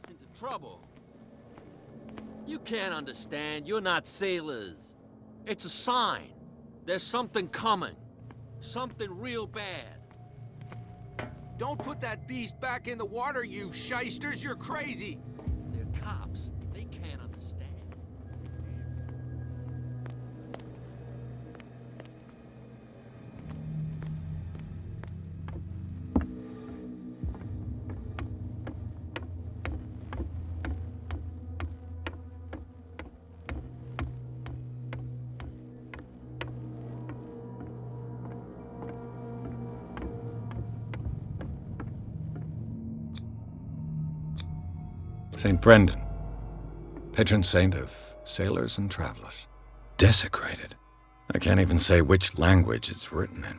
us into trouble. You can't understand. You're not sailors. It's a sign. There's something coming. Something real bad. Don't put that beast back in the water, you shysters! You're crazy! They're cops. They can't understand. St. Brendan, patron saint of sailors and travelers. Desecrated. I can't even say which language it's written in.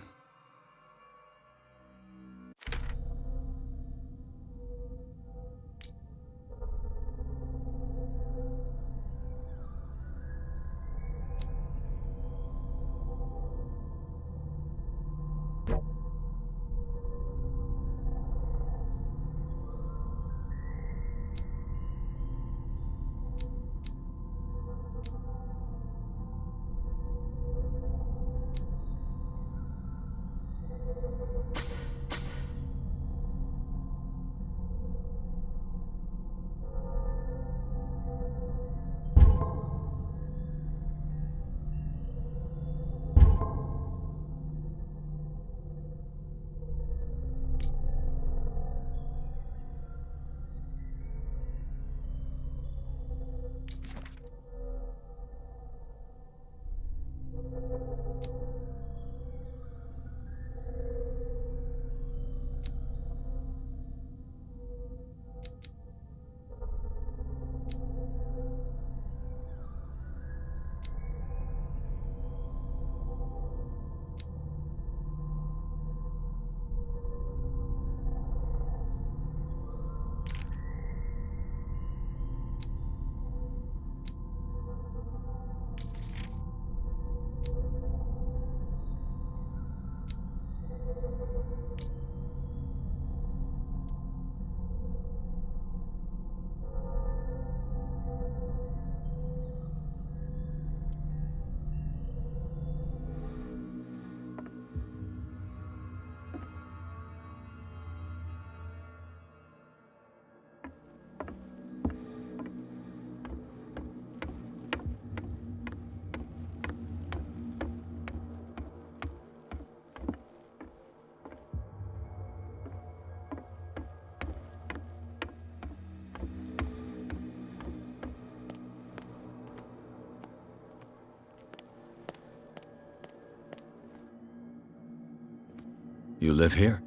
You live here?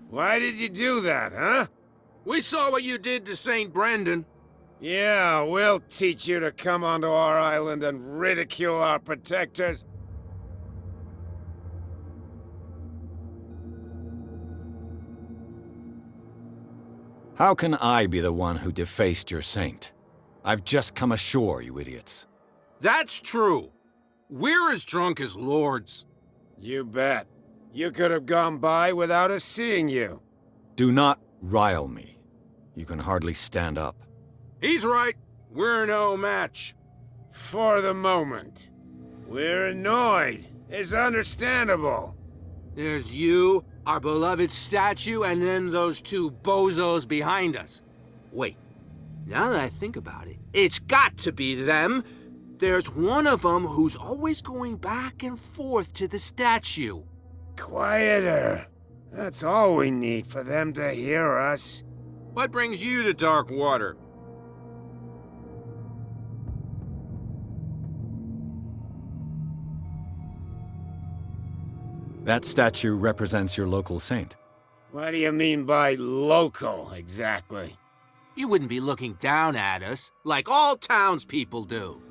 Why did you do that, huh? We saw what you did to St. Brendan. Yeah, we'll teach you to come onto our island and ridicule our protectors. How can I be the one who defaced your saint? I've just come ashore, you idiots. That's true. We're as drunk as lords. You bet. You could have gone by without us seeing you. Do not rile me. You can hardly stand up. He's right. We're no match. For the moment. We're annoyed. It's understandable. There's you, our beloved statue, and then those two bozos behind us. Wait, now that I think about it, it's got to be them. There's one of them who's always going back and forth to the statue. Quieter. That's all we need for them to hear us. What brings you to dark water? That statue represents your local saint. What do you mean by local, exactly? You wouldn't be looking down at us, like all townspeople do.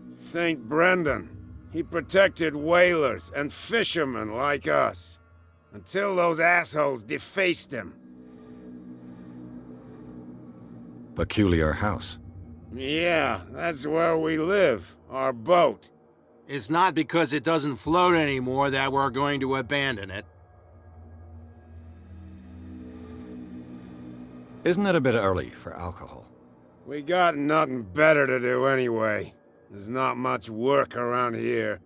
St. Brendan. He protected whalers and fishermen like us. Until those assholes defaced him. Peculiar house. Yeah, that's where we live. Our boat. It's not because it doesn't float anymore that we're going to abandon it. Isn't it a bit early for alcohol? We got nothing better to do anyway. There's not much work around here.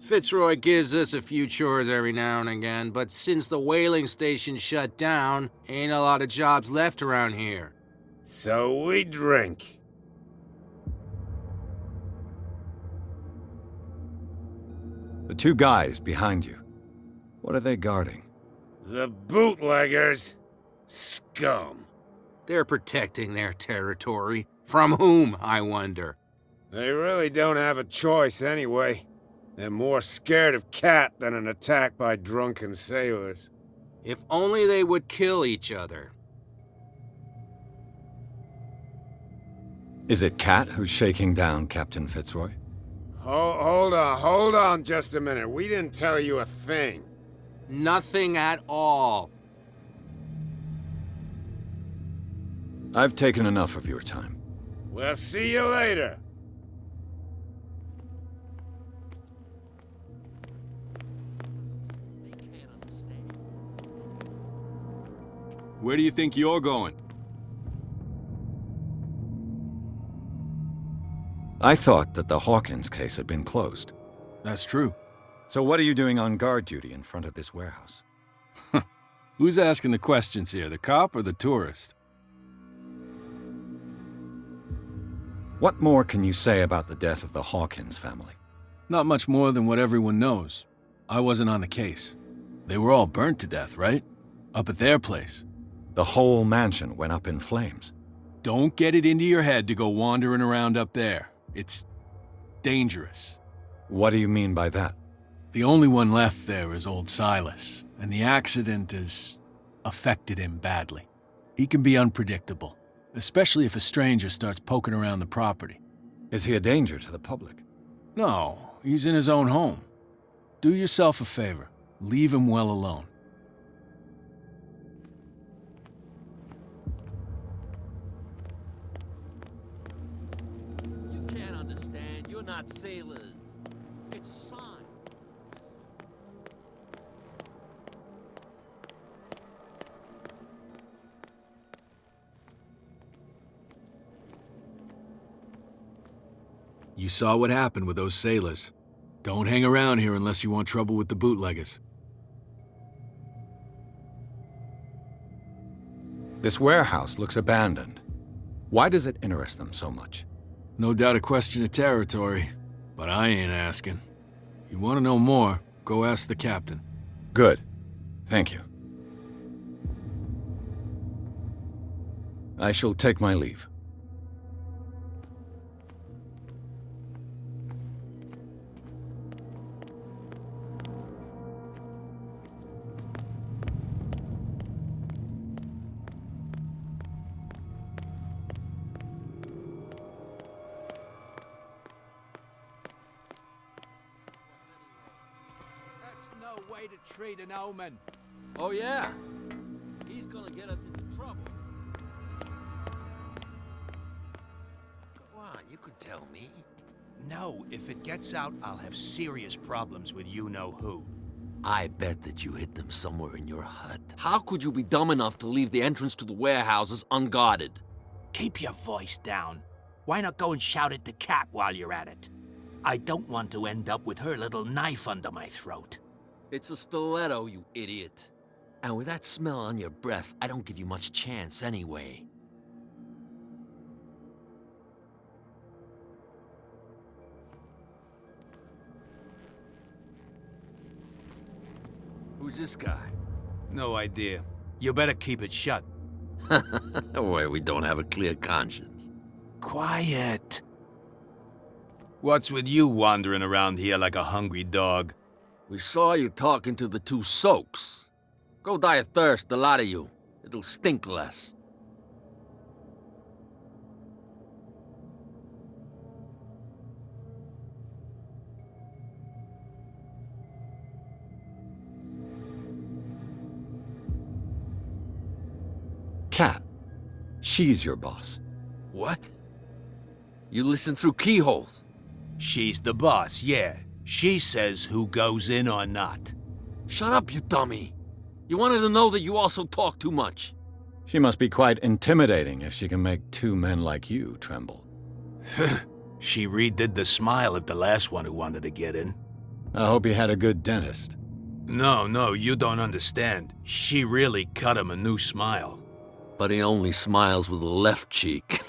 Fitzroy gives us a few chores every now and again, but since the whaling station shut down, ain't a lot of jobs left around here. So we drink. The two guys behind you. What are they guarding? The bootleggers. Scum. They're protecting their territory. From whom, I wonder? They really don't have a choice anyway. They're more scared of Cat than an attack by drunken sailors. If only they would kill each other. Is it Cat who's shaking down Captain Fitzroy? Hold on just a minute. We didn't tell you a thing. Nothing at all. I've taken enough of your time. We'll see you later. They can't understand. Where do you think you're going? I thought that the Hawkins case had been closed. That's true. So what are you doing on guard duty in front of this warehouse? Who's asking the questions here, the cop or the tourist? What more can you say about the death of the Hawkins family? Not much more than what everyone knows. I wasn't on the case. They were all burnt to death, right? Up at their place. The whole mansion went up in flames. Don't get it into your head to go wandering around up there. It's dangerous. What do you mean by that? The only one left there is old Silas, and the accident has affected him badly. He can be unpredictable, especially if a stranger starts poking around the property. Is he a danger to the public? No, he's in his own home. Do yourself a favor. Leave him well alone. You can't understand. You're not sailors. It's a sign. You saw what happened with those sailors. Don't hang around here unless you want trouble with the bootleggers. This warehouse looks abandoned. Why does it interest them so much? No doubt a question of territory, but I ain't asking. You want to know more, go ask the captain. Good. Thank you. I shall take my leave. That's no way to treat an omen. Oh, yeah? He's gonna get us into trouble. Go on, you could tell me. No, if it gets out, I'll have serious problems with you-know-who. I bet that you hid them somewhere in your hut. How could you be dumb enough to leave the entrance to the warehouses unguarded? Keep your voice down. Why not go and shout at the cat while you're at it? I don't want to end up with her little knife under my throat. It's a stiletto, you idiot. And with that smell on your breath, I don't give you much chance anyway. Who's this guy? No idea. You better keep it shut. Why, we don't have a clear conscience. Quiet. What's with you wandering around here like a hungry dog? We saw you talking to the two soaks. Go die of thirst, the lot of you. It'll stink less. Cat. She's your boss. What? You listen through keyholes? She's the boss, yeah. She says who goes in or not. Shut up, you dummy. You wanted to know that you also talk too much. She must be quite intimidating if she can make two men like you tremble. She redid the smile of the last one who wanted to get in. I hope he had a good dentist. No, you don't understand. She really cut him a new smile. But he only smiles with the left cheek.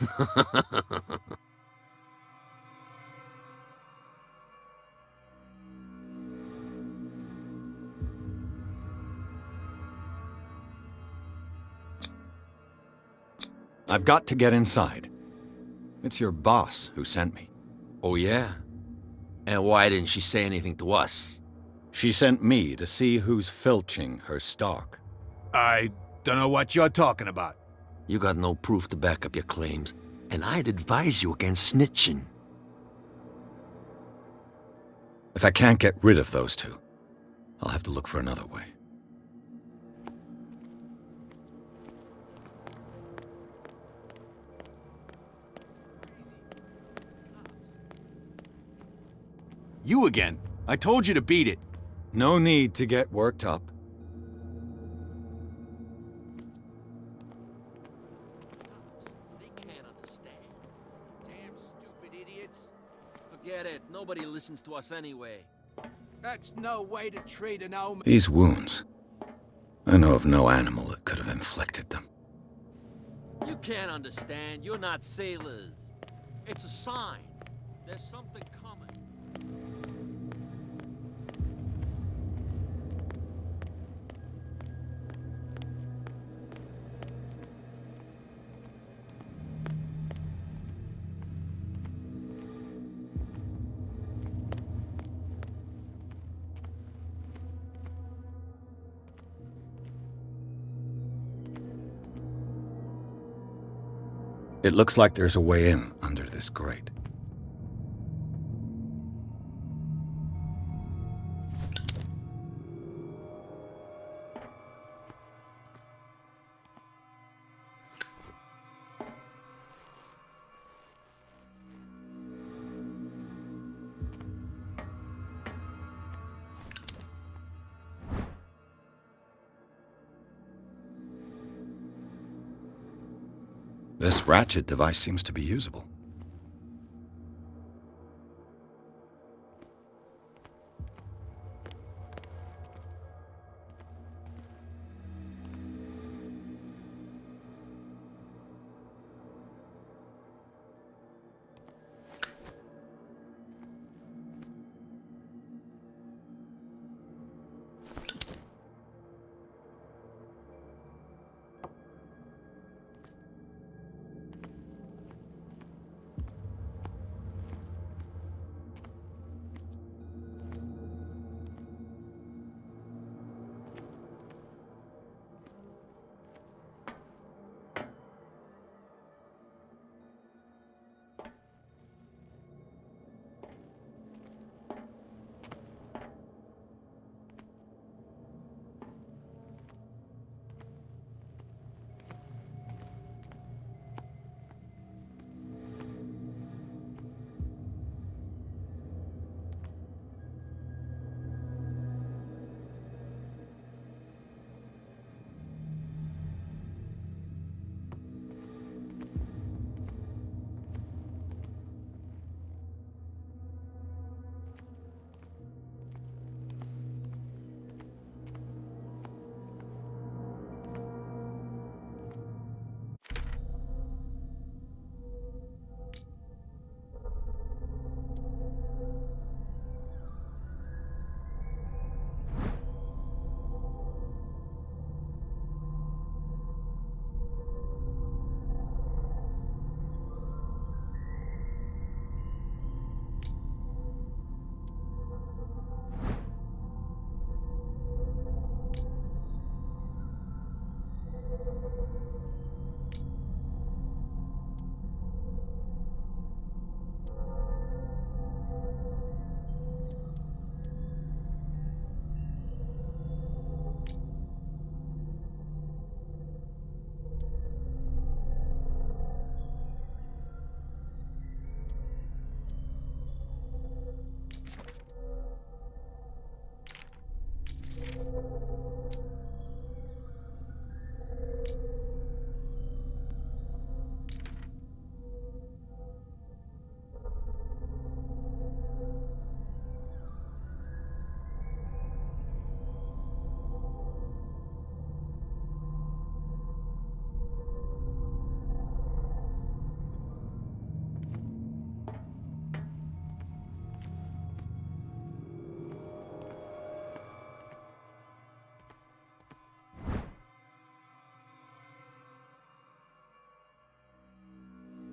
I've got to get inside. It's your boss who sent me. Oh, yeah? And why didn't she say anything to us? She sent me to see who's filching her stock. I don't know what you're talking about. You got no proof to back up your claims, and I'd advise you against snitching. If I can't get rid of those two, I'll have to look for another way. You again. I told you to beat it. No need to get worked up. They can't understand. Damn stupid idiots. Forget it. Nobody listens to us anyway. That's no way to treat an old man. These wounds. I know of no animal that could have inflicted them. You can't understand. You're not sailors. It's a sign. There's something coming. It looks like there's a way in under this grate. This ratchet device seems to be usable.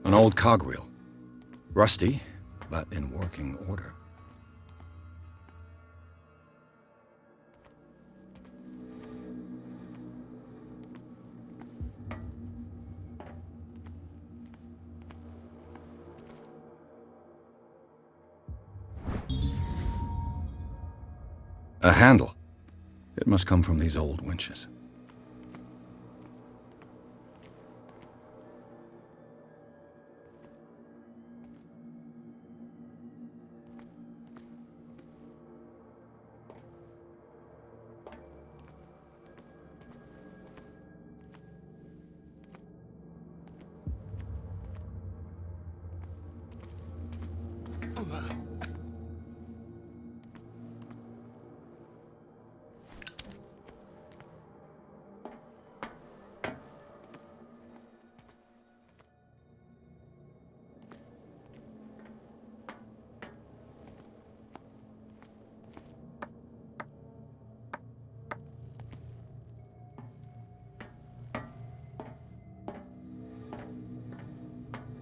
An old cogwheel. Rusty, but in working order. A handle. It must come from these old winches.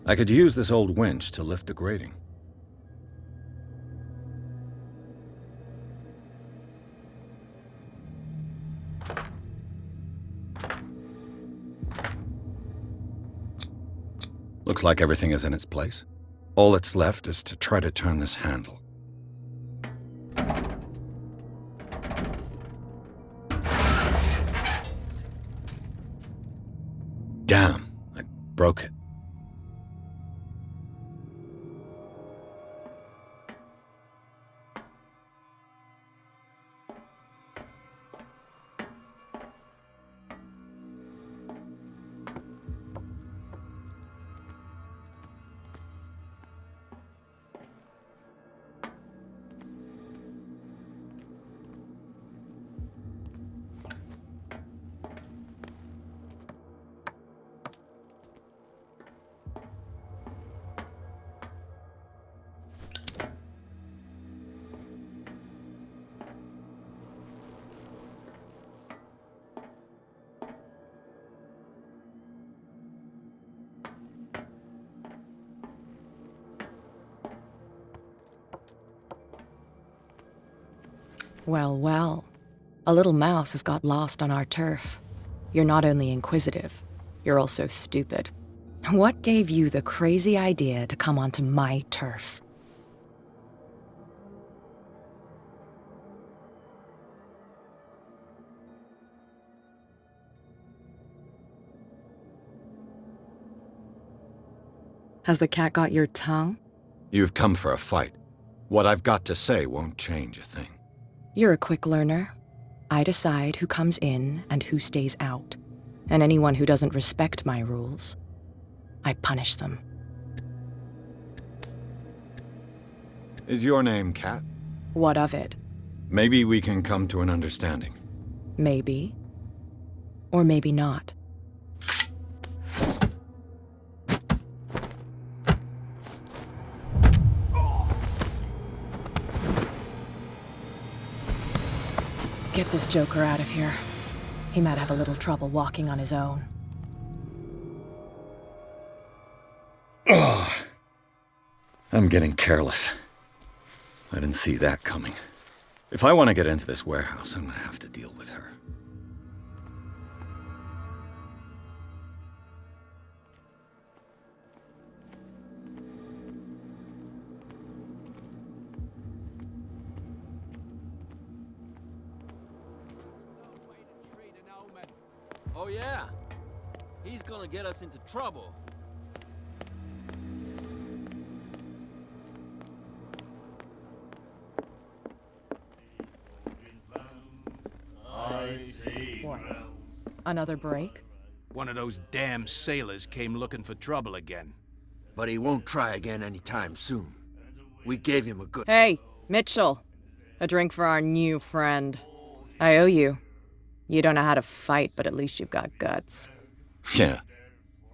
I could use this old winch to lift the grating. Looks like everything is in its place. All that's left is to try to turn this handle. Damn, I broke it. Well, well. A little mouse has got lost on our turf. You're not only inquisitive, you're also stupid. What gave you the crazy idea to come onto my turf? Has the cat got your tongue? You've come for a fight. What I've got to say won't change a thing. You're a quick learner. I decide who comes in and who stays out. And anyone who doesn't respect my rules, I punish them. Is your name Cat? What of it? Maybe we can come to an understanding. Maybe. Or maybe not. Get this joker out of here. He might have a little trouble walking on his own. Ugh. I'm getting careless. I didn't see that coming. If I want to get into this warehouse, I'm gonna have to deal with her. Oh yeah? He's gonna get us into trouble. What? Another break? One of those damn sailors came looking for trouble again. But he won't try again anytime soon. We gave him a good... Hey, Mitchell. A drink for our new friend. I owe you. You don't know how to fight, but at least you've got guts. Yeah,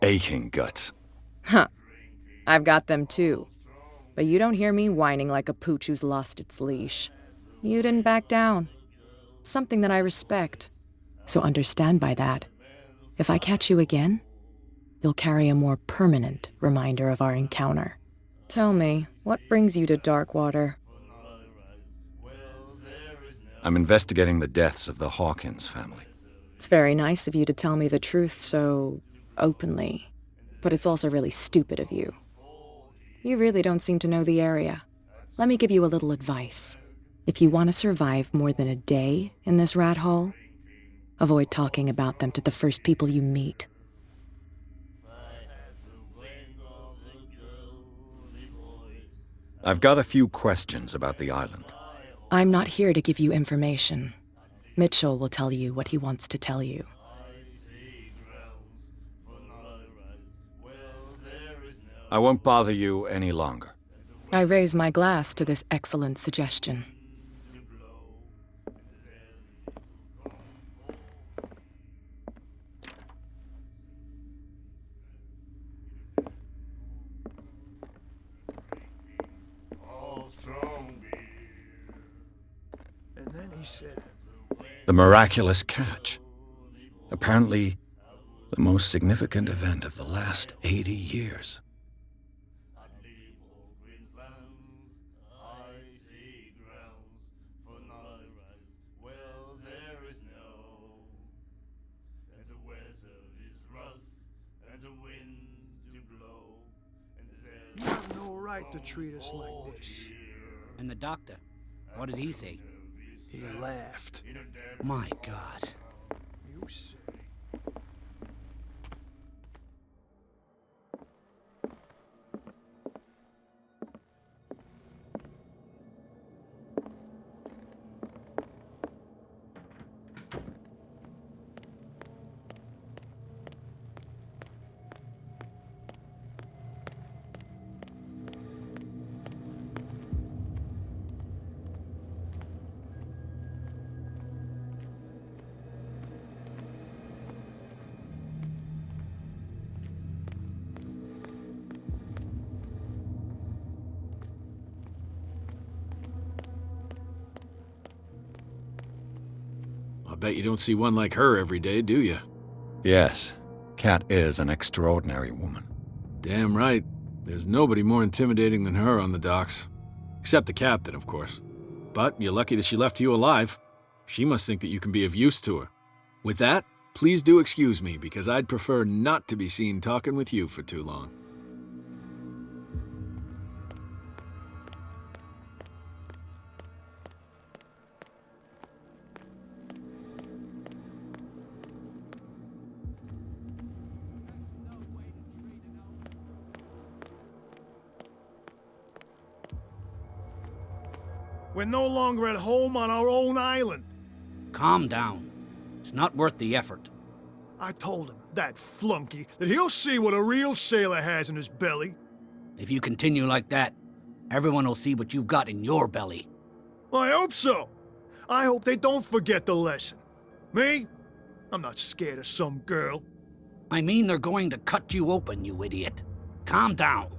aching guts. Huh. I've got them too. But you don't hear me whining like a pooch who's lost its leash. You didn't back down. Something that I respect. So understand by that. If I catch you again, you'll carry a more permanent reminder of our encounter. Tell me, what brings you to Darkwater? I'm investigating the deaths of the Hawkins family. It's very nice of you to tell me the truth so openly, but it's also really stupid of you. You really don't seem to know the area. Let me give you a little advice. If you want to survive more than a day in this rat hole, avoid talking about them to the first people you meet. I've got a few questions about the island. I'm not here to give you information. Mitchell will tell you what he wants to tell you. I won't bother you any longer. I raise my glass to this excellent suggestion. And then he said, The miraculous catch. Apparently, the most significant event of the last 80 years. "You have no right to treat us like this." And the doctor, what did he say? He laughed. My God. You say. I bet you don't see one like her every day, do you? Yes, Cat is an extraordinary woman. Damn right. There's nobody more intimidating than her on the docks. Except the captain, of course. But you're lucky that she left you alive. She must think that you can be of use to her. With that, please do excuse me, because I'd prefer not to be seen talking with you for too long. We're no longer at home on our own island. Calm down. It's not worth the effort. I told him, that flunky, that he'll see what a real sailor has in his belly. If you continue like that, everyone will see what you've got in your belly. I hope so. I hope they don't forget the lesson. Me? I'm not scared of some girl. I mean, they're going to cut you open, you idiot. Calm down.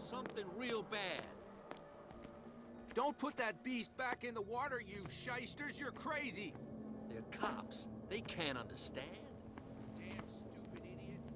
Something real bad. Don't put that beast back in the water, you shysters. You're crazy. They're cops. They can't understand. Damn stupid idiots.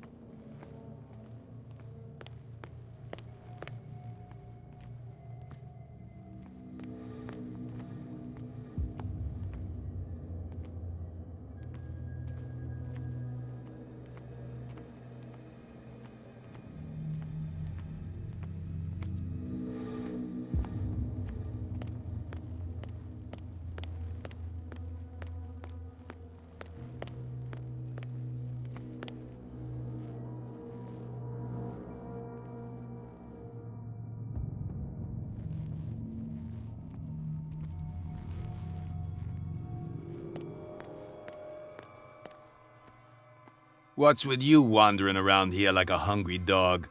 What's with you wandering around here like a hungry dog?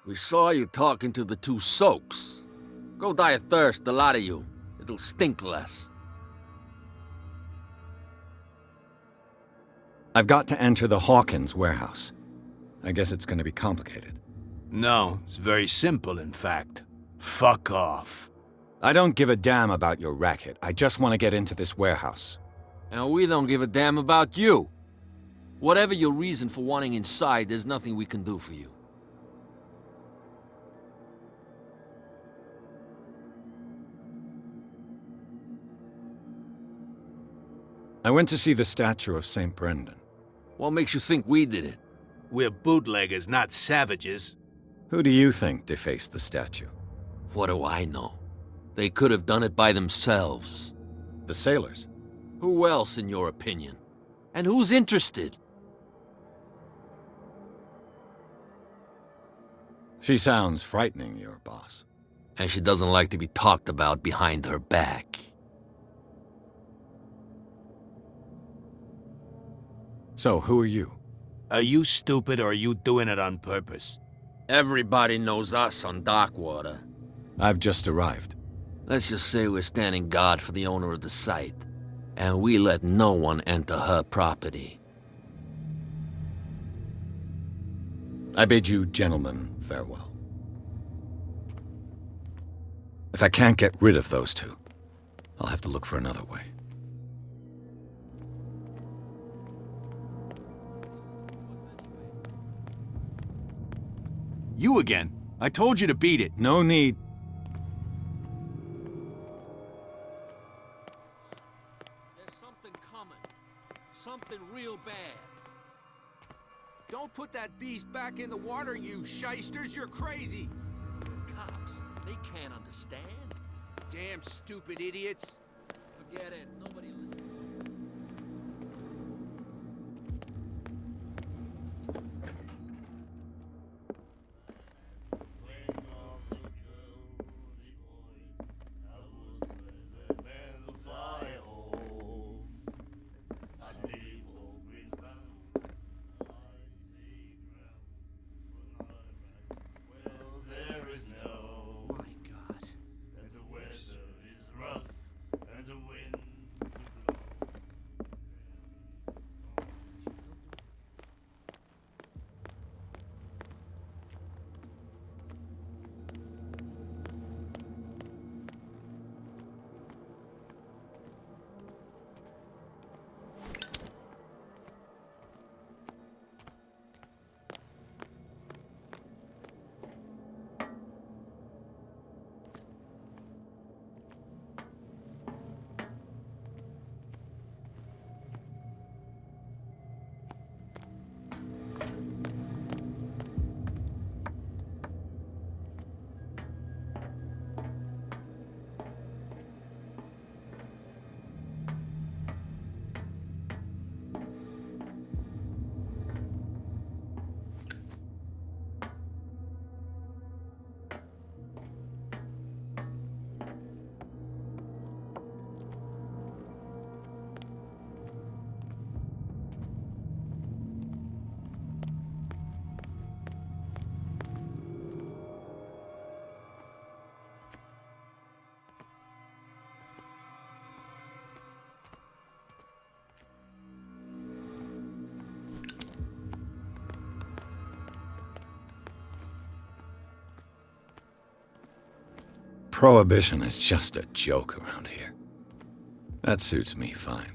We saw you talking to the two soaks. Go die of thirst, the lot of you. It'll stink less. I've got to enter the Hawkins warehouse. I guess it's going to be complicated. No, it's very simple, in fact. Fuck off. I don't give a damn about your racket. I just want to get into this warehouse. And we don't give a damn about you. Whatever your reason for wanting inside, there's nothing we can do for you. I went to see the statue of St. Brendan. What makes you think we did it? We're bootleggers, not savages. Who do you think defaced the statue? What do I know? They could have done it by themselves. The sailors? Who else, in your opinion? And who's interested? She sounds frightening, your boss. And she doesn't like to be talked about behind her back. So, who are you? Are you stupid or are you doing it on purpose? Everybody knows us on Darkwater. I've just arrived. Let's just say we're standing guard for the owner of the site, and we let no one enter her property. I bid you gentlemen farewell. If I can't get rid of those two, I'll have to look for another way. You again. I told you to beat it. No need. There's something coming. Something real bad. Don't put that beast back in the water, you shysters. You're crazy. Cops, they can't understand. Damn stupid idiots. Forget it. Nobody listens to us. Prohibition is just a joke around here. That suits me fine.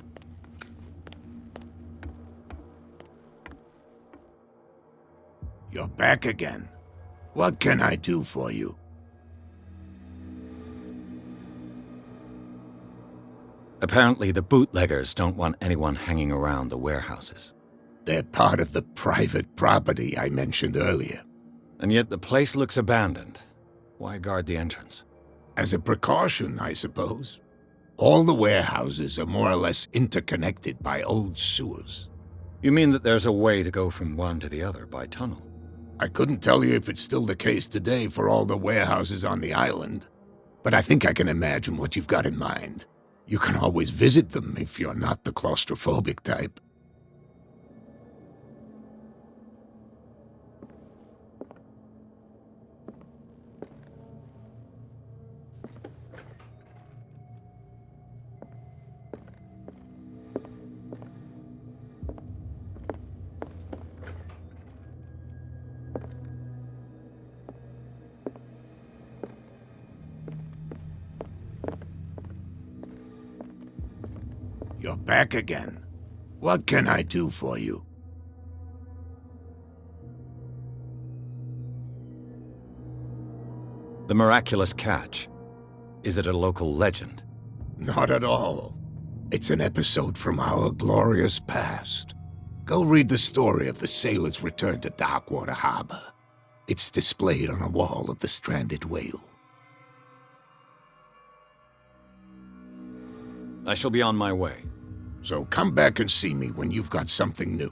You're back again. What can I do for you? Apparently, the bootleggers don't want anyone hanging around the warehouses. They're part of the private property I mentioned earlier. And yet the place looks abandoned. Why guard the entrance? As a precaution, I suppose. All the warehouses are more or less interconnected by old sewers. You mean that there's a way to go from one to the other by tunnel? I couldn't tell you if it's still the case today for all the warehouses on the island, but I think I can imagine what you've got in mind. You can always visit them if you're not the claustrophobic type. You're back again. What can I do for you? The miraculous catch. Is it a local legend? Not at all. It's an episode from our glorious past. Go read the story of the sailor's return to Darkwater Harbor. It's displayed on a wall of the stranded whale. I shall be on my way. So come back and see me when you've got something new.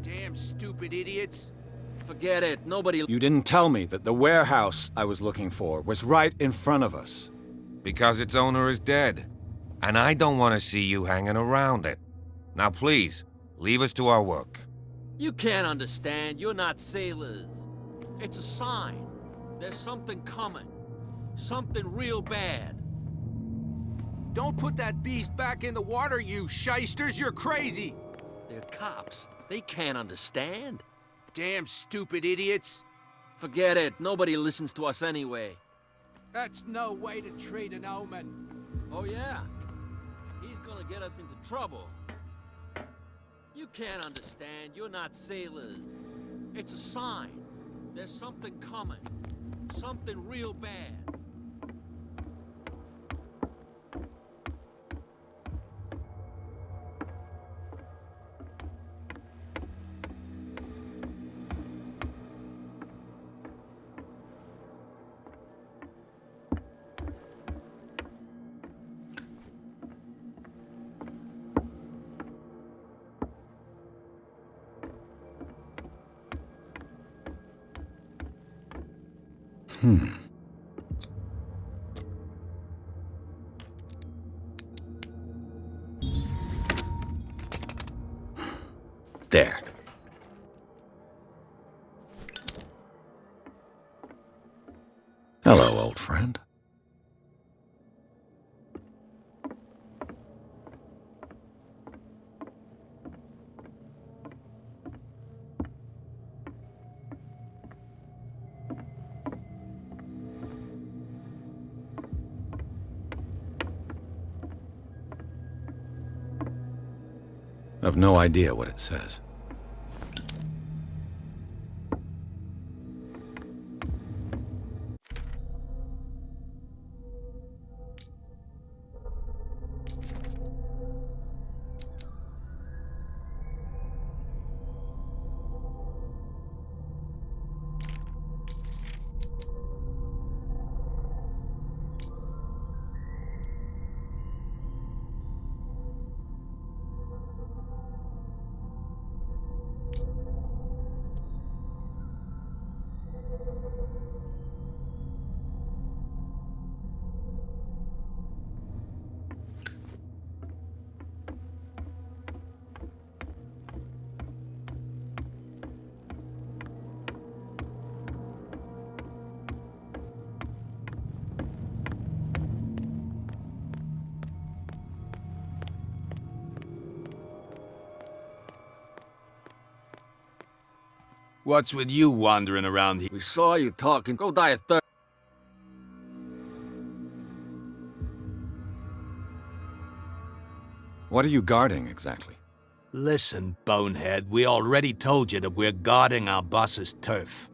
Damn stupid idiots. Forget it. Nobody... You didn't tell me that the warehouse I was looking for was right in front of us. Because its owner is dead. And I don't want to see you hanging around it. Now please, leave us to our work. You can't understand. You're not sailors. It's a sign. There's something coming. Something real bad. Don't put that beast back in the water, you shysters. You're crazy. They're cops. They can't understand. Damn stupid idiots. Forget it. Nobody listens to us anyway. That's no way to treat an omen. Oh, yeah? He's gonna get us into trouble. You can't understand. You're not sailors. It's a sign. There's something coming. Something real bad. There. Hello, old friend. I've no idea what it says. What's with you wandering around here? We saw you talking. Go die of thirst. What are you guarding, exactly? Listen, bonehead, we already told you that we're guarding our boss's turf.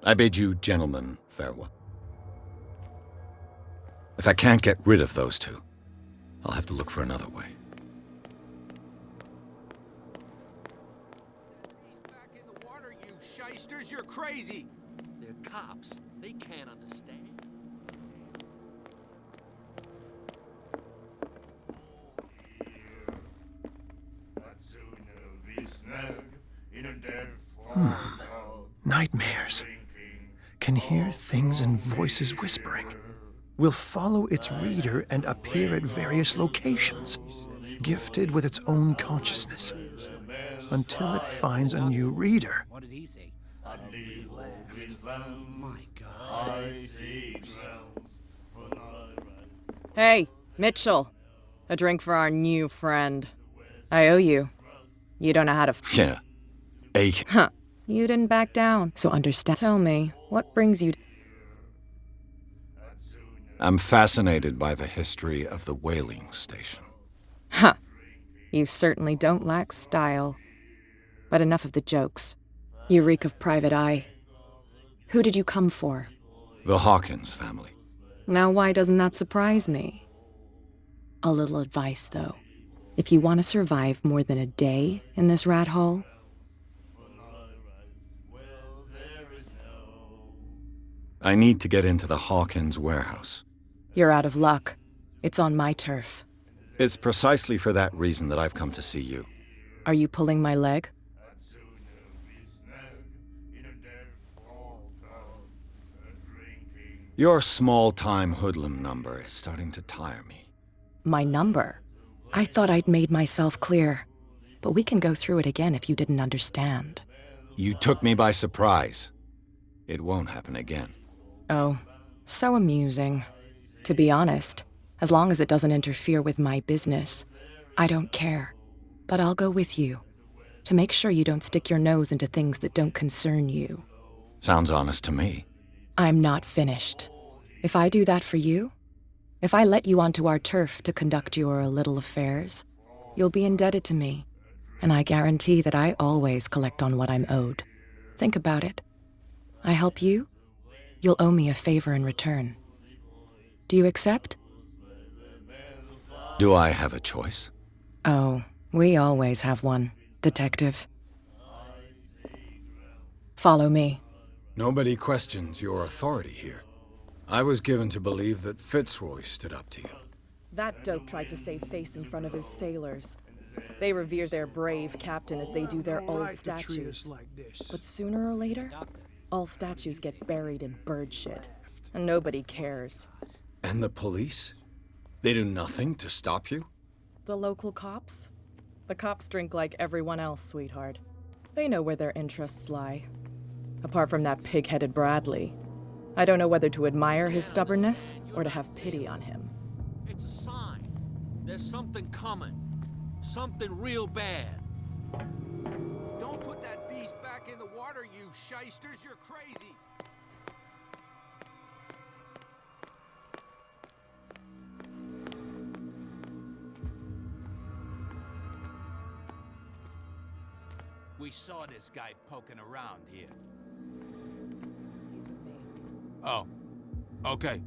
I bid you gentlemen farewell. If I can't get rid of those two, I'll have to look for another way. Back in the water, you shysters, you're crazy. They're cops. They can't understand. Nightmares. Can hear things and voices whispering. Will follow its reader and appear at various locations, gifted with its own consciousness, until it finds a new reader. What did he say? My God. Hey, Mitchell. A drink for our new friend. I owe you. You don't know how to Yeah. Aiken. Huh. You didn't back down, so understand. Tell me, what brings you... I'm fascinated by the history of the whaling station. Huh. You certainly don't lack style. But enough of the jokes. You reek of private eye. Who did you come for? The Hawkins family. Now why doesn't that surprise me? A little advice, though. If you want to survive more than a day in this rat hole... I need to get into the Hawkins warehouse. You're out of luck. It's on my turf. It's precisely for that reason that I've come to see you. Are you pulling my leg? Your small-time hoodlum number is starting to tire me. My number? I thought I'd made myself clear. But we can go through it again if you didn't understand. You took me by surprise. It won't happen again. Oh, so amusing. To be honest, as long as it doesn't interfere with my business, I don't care. But I'll go with you, to make sure you don't stick your nose into things that don't concern you. Sounds honest to me. I'm not finished. If I do that for you, if I let you onto our turf to conduct your little affairs, you'll be indebted to me, and I guarantee that I always collect on what I'm owed. Think about it. I help you, you'll owe me a favor in return. Do you accept? Do I have a choice? Oh, we always have one, Detective. Follow me. Nobody questions your authority here. I was given to believe that Fitzroy stood up to you. That dope tried to save face in front of his sailors. They revere their brave captain as they do their old statues. But sooner or later, all statues get buried in bird shit. And nobody cares. And the police? They do nothing to stop you? The local cops? The cops drink like everyone else, sweetheart. They know where their interests lie. Apart from that pig-headed Bradley. I don't know whether to admire his stubbornness or to have pity on him. It's a sign. There's something coming. Something real bad. Don't put that beast back in the water, you shysters. You're crazy. We saw this guy poking around here. He's with me. Oh, okay.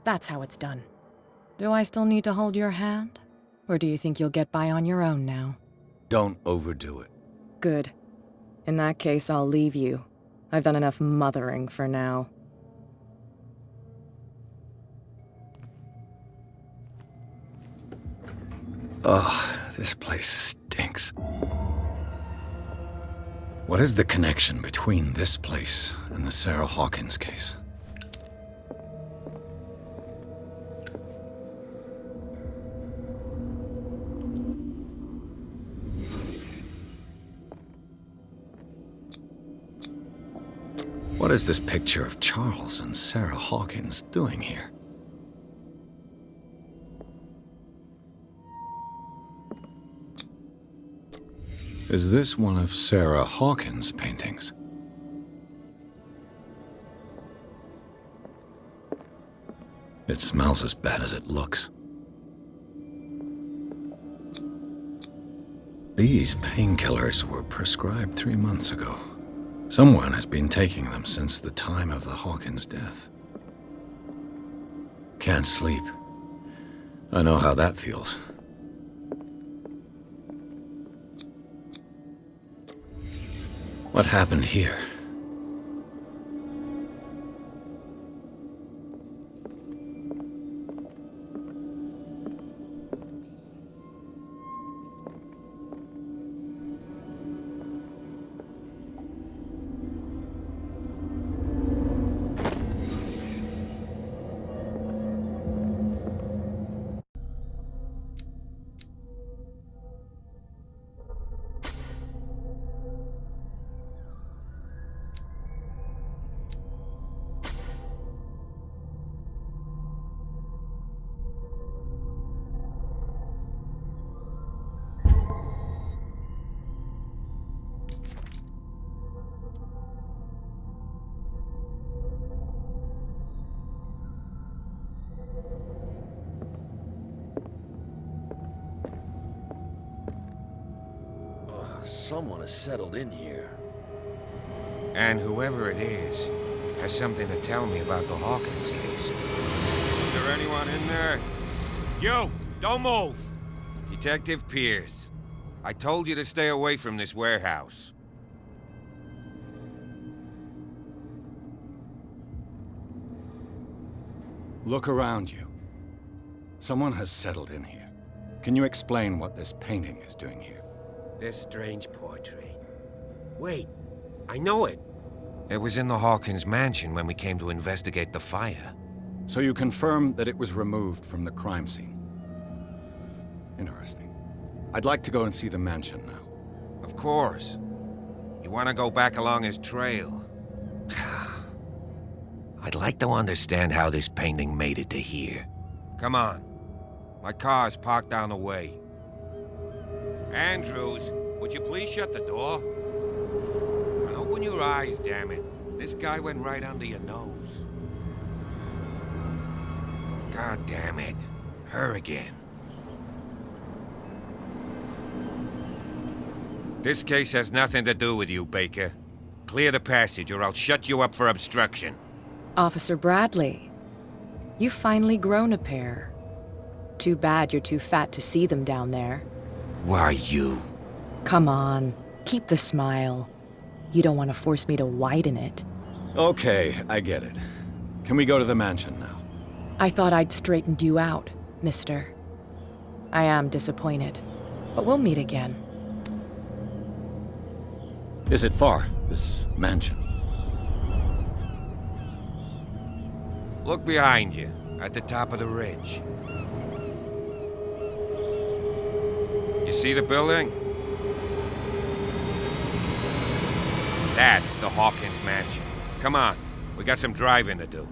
That's how it's done. Do I still need to hold your hand? Or do you think you'll get by on your own now? Don't overdo it. Good. In that case, I'll leave you. I've done enough mothering for now. Ugh, This place stinks. What is the connection between this place and the Sarah Hawkins case? What is this picture of Charles and Sarah Hawkins doing here? Is this one of Sarah Hawkins' paintings? It smells as bad as it looks. These painkillers were prescribed 3 months ago. Someone has been taking them since the time of the Hawkins death. Can't sleep. I know how that feels. What happened here? Someone has settled in here. And whoever it is has something to tell me about the Hawkins case. Is there anyone in there? You! Don't move! Detective Pierce. I told you to stay away from this warehouse. Look around you. Someone has settled in here. Can you explain what this painting is doing here? This strange portrait. Wait, I know it. It was in the Hawkins mansion when we came to investigate the fire. So you confirm that it was removed from the crime scene? Interesting. I'd like to go and see the mansion now. Of course. You want to go back along his trail? I'd like to understand how this painting made it to here. Come on. My car's parked down the way. Andrews, would you please shut the door? And open your eyes, damn it. This guy went right under your nose. God damn it. Her again. This case has nothing to do with you, Baker. Clear the passage or I'll shut you up for obstruction. Officer Bradley, you've finally grown a pair. Too bad you're too fat to see them down there. Why you? Come on, keep the smile. You don't want to force me to widen it. Okay, I get it. Can we go to the mansion now? I thought I'd straightened you out, mister. I am disappointed, but we'll meet again. Is it far, this mansion? Look behind you, at the top of the ridge. You see the building? That's the Hawkins mansion. Come on, we got some driving to do.